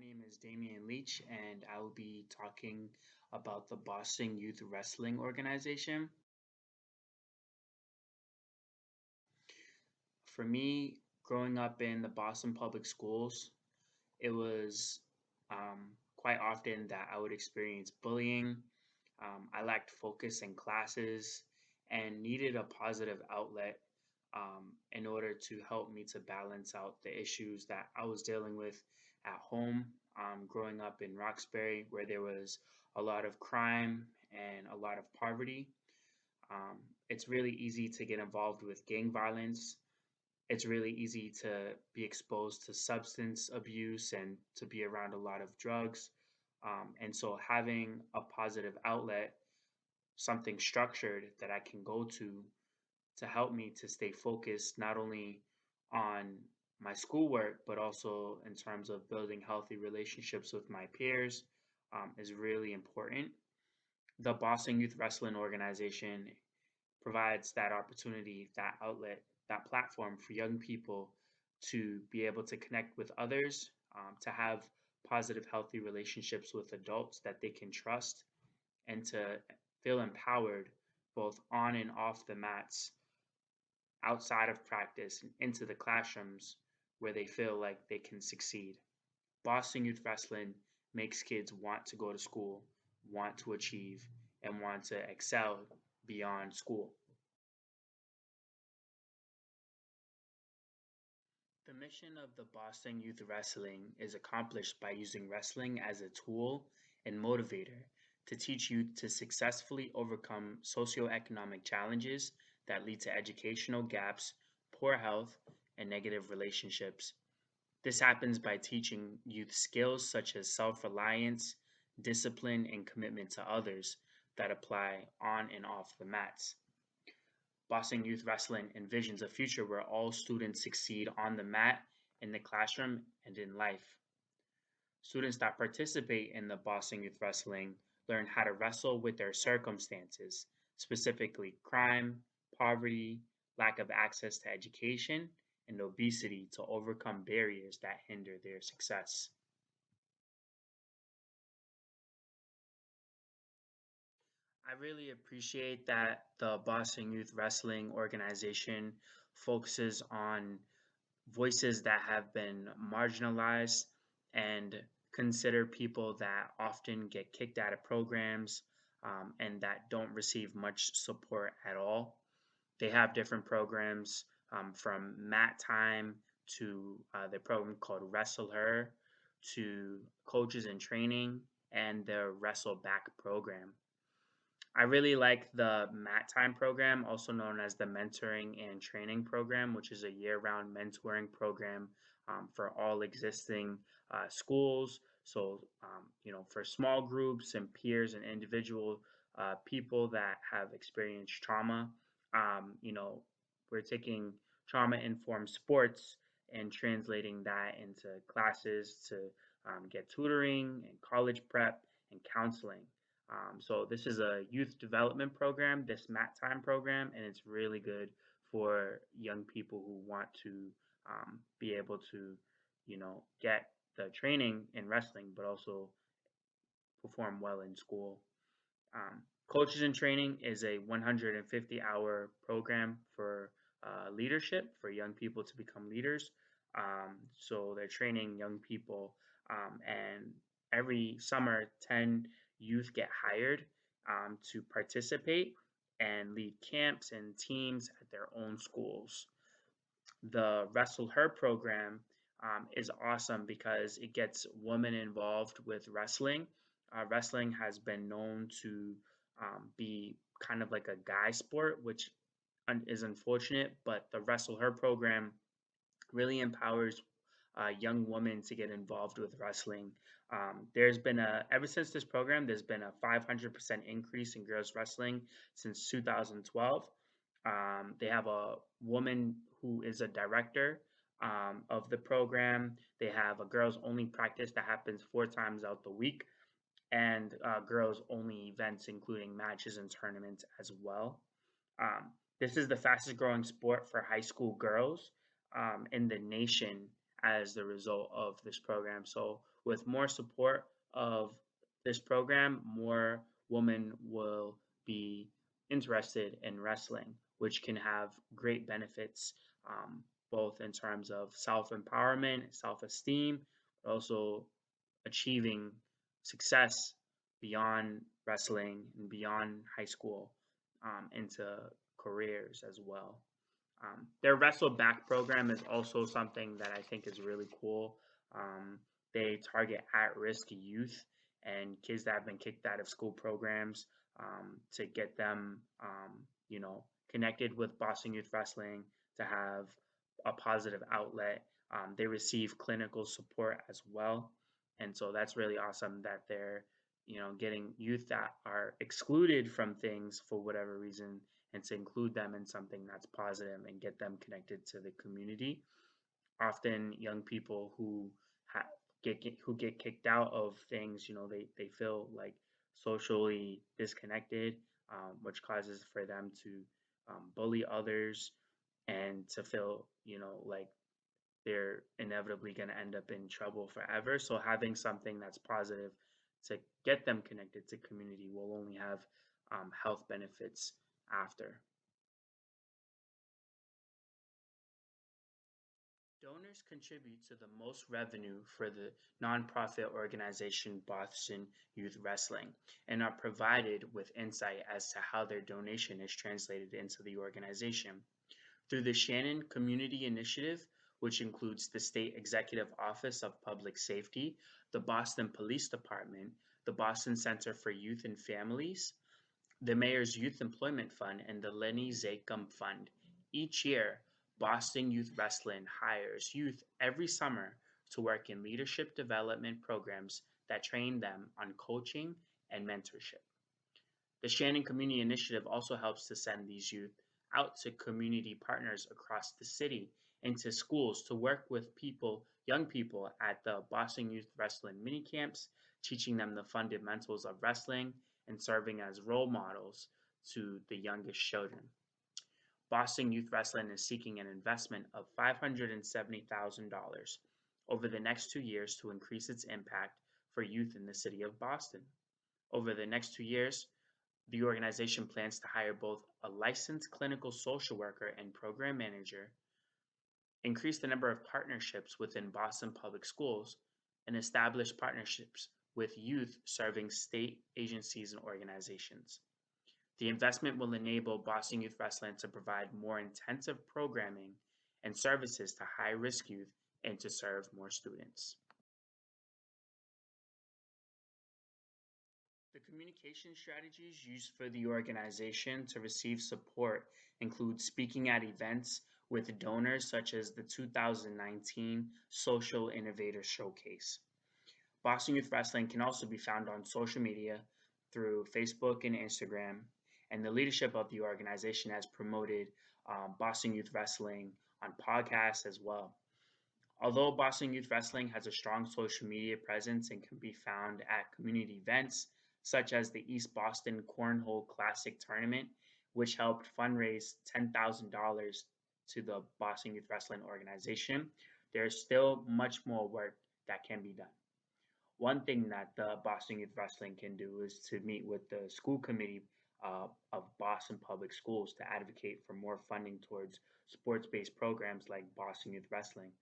name is Damian Leach, and I will be talking about the Boston Youth Wrestling Organization. For me, growing up in the Boston public schools, it was quite often that I would experience bullying. I lacked focus in classes and needed a positive outlet in order to help me to balance out the issues that I was dealing with at home. Growing up in Roxbury, where there was a lot of crime and a lot of poverty, it's really easy to get involved with gang violence. It's really easy to be exposed to substance abuse and to be around a lot of drugs. And so having a positive outlet, something structured that I can go to help me to stay focused not only on my schoolwork, but also in terms of building healthy relationships with my peers, is really important. The Boston Youth Wrestling Organization provides that opportunity, that outlet, that platform for young people to be able to connect with others, to have positive, healthy relationships with adults that they can trust, and to feel empowered both on and off the mats, outside of practice, and into the classrooms where they feel like they can succeed. Boston Youth Wrestling makes kids want to go to school, want to achieve, and want to excel beyond school. The mission of the Boston Youth Wrestling is accomplished by using wrestling as a tool and motivator to teach youth to successfully overcome socioeconomic challenges that lead to educational gaps, poor health, and negative relationships. This happens by teaching youth skills such as self reliance, discipline, and commitment to others that apply on and off the mats. Boston Youth Wrestling envisions a future where all students succeed on the mat, in the classroom, and in life. Students that participate in the Boston Youth Wrestling learn how to wrestle with their circumstances, specifically crime, poverty, lack of access to education, and obesity, to overcome barriers that hinder their success. I really appreciate that the Boston Youth Wrestling Organization focuses on voices that have been marginalized and consider people that often get kicked out of programs, and that don't receive much support at all. They have different programs, from mat time to the program called Wrestle Her, to coaches in training, and the Wrestle Back program. I really like the Mat Time program, also known as the Mentoring and Training program, which is a year-round mentoring program, for all existing schools. So, for small groups and peers and individual people that have experienced trauma, we're taking trauma-informed sports and translating that into classes to get tutoring and college prep and counseling. So this is a youth development program, this Mat Time program, and it's really good for young people who want to be able to, get the training in wrestling, but also perform well in school. Coaches in Training is a 150-hour program for leadership for young people to become leaders. So they're training young people, and every summer, 10 youth get hired to participate and lead camps and teams at their own schools. The Wrestle Her program is awesome because it gets women involved with wrestling. Wrestling has been known to be kind of like a guy sport, which is unfortunate, but the Wrestle Her program really empowers young women to get involved with wrestling. Ever since this program, there's been a 500% increase in girls wrestling since 2012. They have a woman who is a director of the program. They have a girls only practice that happens 4 times out the week, and girls only events, including matches and tournaments as well. This is the fastest growing sport for high school girls in the nation as the result of this program. So, With more support of this program, more women will be interested in wrestling, which can have great benefits, both in terms of self empowerment, self esteem, but also achieving success beyond wrestling and beyond high school, into careers as well. Their Wrestle Back program is also something that I think is really cool. They target at risk youth and kids that have been kicked out of school programs, to get them, connected with Boston Youth Wrestling to have a positive outlet. They receive clinical support as well. And so that's really awesome that they're, getting youth that are excluded from things for whatever reason and to include them in something that's positive and get them connected to the community. Often, young people who who get kicked out of things, they feel like socially disconnected, which causes for them to, bully others and to feel, like they're inevitably going to end up in trouble forever. So having something that's positive to get them connected to community will only have, health benefits after. Donors contribute to the most revenue for the nonprofit organization Boston Youth Wrestling and are provided with insight as to how their donation is translated into the organization. Through the Shannon Community Initiative, which includes the State Executive Office of Public Safety, the Boston Police Department, the Boston Center for Youth and Families, the Mayor's Youth Employment Fund, and the Lenny Zakem Fund. Each year, Boston Youth Wrestling hires youth every summer to work in leadership development programs that train them on coaching and mentorship. The Shannon Community Initiative also helps to send these youth out to community partners across the city into schools to work with young people at the Boston Youth Wrestling mini camps, teaching them the fundamentals of wrestling and serving as role models to the youngest children. Boston Youth Wrestling is seeking an investment of $570,000 over the next 2 years to increase its impact for youth in the city of Boston. Over the next 2 years, the organization plans to hire both a licensed clinical social worker and program manager, increase the number of partnerships within Boston Public Schools, and establish partnerships with youth serving state agencies and organizations. The investment will enable Boston Youth Wrestling to provide more intensive programming and services to high risk youth and to serve more students. The communication strategies used for the organization to receive support include speaking at events with donors such as the 2019 Social Innovator Showcase. Boston Youth Wrestling can also be found on social media through Facebook and Instagram, and the leadership of the organization has promoted, Boston Youth Wrestling on podcasts as well. Although Boston Youth Wrestling has a strong social media presence and can be found at community events such as the East Boston Cornhole Classic Tournament, which helped fundraise $10,000 to the Boston Youth Wrestling organization, there is still much more work that can be done. One thing that the Boston Youth Wrestling can do is to meet with the school committee, of Boston Public Schools to advocate for more funding towards sports based programs like Boston Youth Wrestling.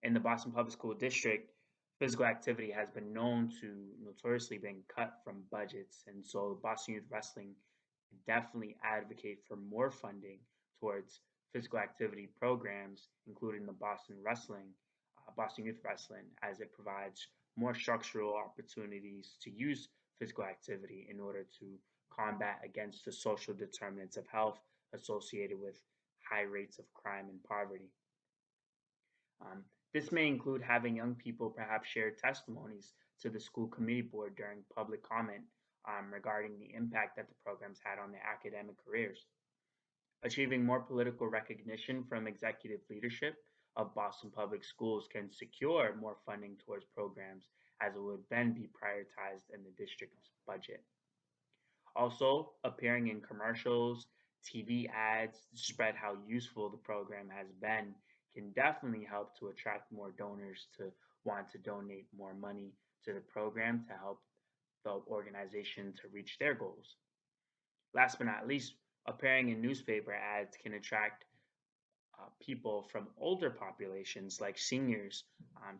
In the Boston Public School District, physical activity has been known to notoriously been cut from budgets, and so Boston Youth Wrestling can definitely advocate for more funding towards physical activity programs, including the Boston Youth Wrestling, as it provides more structural opportunities to use physical activity in order to combat against the social determinants of health associated with high rates of crime and poverty. This may include having young people perhaps share testimonies to the school committee board during public comment, regarding the impact that the programs had on their academic careers. Achieving more political recognition from executive leadership of Boston Public Schools can secure more funding towards programs as it would then be prioritized in the district's budget. Also, appearing in commercials, TV ads to spread how useful the program has been can definitely help to attract more donors to want to donate more money to the program to help the organization to reach their goals. Last but not least, appearing in newspaper ads can attract people from older populations like seniors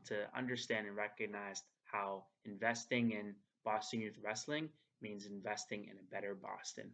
to understand and recognize how investing in Boston Youth Wrestling means investing in a better Boston.